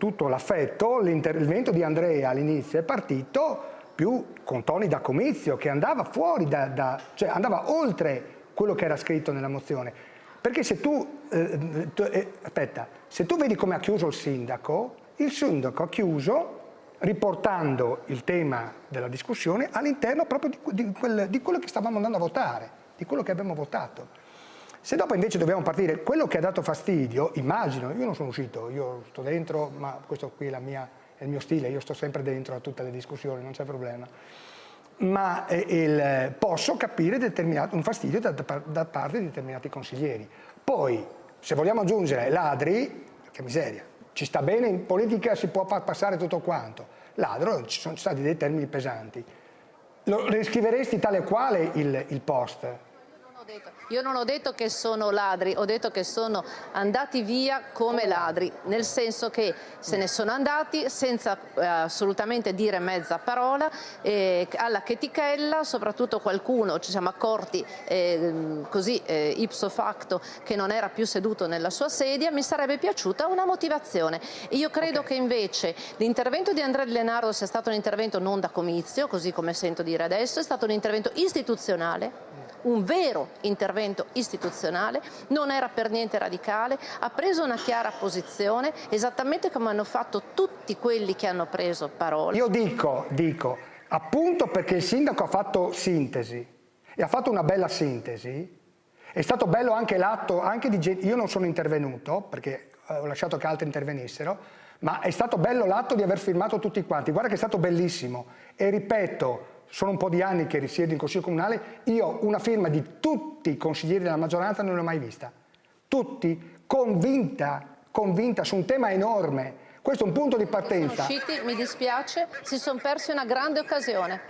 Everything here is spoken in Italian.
tutto l'affetto, l'intervento di Andrea all'inizio è partito più con toni da comizio, che andava fuori, cioè andava oltre quello che era scritto nella mozione. Perché se tu, se tu vedi come ha chiuso il sindaco ha chiuso riportando il tema della discussione all'interno proprio di quello che stavamo andando a votare, di quello che abbiamo votato. Se dopo invece dobbiamo partire, quello che ha dato fastidio, immagino, io non sono uscito, io sto dentro, ma questo qui è il mio stile, io sto sempre dentro a tutte le discussioni, non c'è problema, ma posso capire un fastidio da parte di determinati consiglieri. Poi, se vogliamo aggiungere ladri, che miseria, ci sta bene, in politica si può passare tutto quanto, ladro, ci sono stati dei termini pesanti. Lo riscriveresti tale e quale il post? Io non ho detto che sono ladri, ho detto che sono andati via come ladri, nel senso che se ne sono andati senza assolutamente dire mezza parola, alla chetichella, soprattutto qualcuno ci siamo accorti così ipso facto che non era più seduto nella sua sedia. Mi sarebbe piaciuta una motivazione. Io credo che invece l'intervento di Andrea Di Lenardo sia stato un intervento non da comizio, così come sento dire adesso, è stato un intervento istituzionale, un vero intervento istituzionale, non era per niente radicale, ha preso una chiara posizione, esattamente come hanno fatto tutti quelli che hanno preso parola. Io dico, appunto perché il sindaco ha fatto sintesi, e ha fatto una bella sintesi, è stato bello anche l'atto, io non sono intervenuto, perché ho lasciato che altri intervenissero, ma è stato bello l'atto di aver firmato tutti quanti, guarda che è stato bellissimo, e ripeto, sono un po' di anni che risiedo in Consiglio Comunale, io una firma di tutti i consiglieri della maggioranza non l'ho mai vista. Tutti, convinta su un tema enorme. Questo è un punto di partenza. Sono usciti, mi dispiace, si sono persi una grande occasione.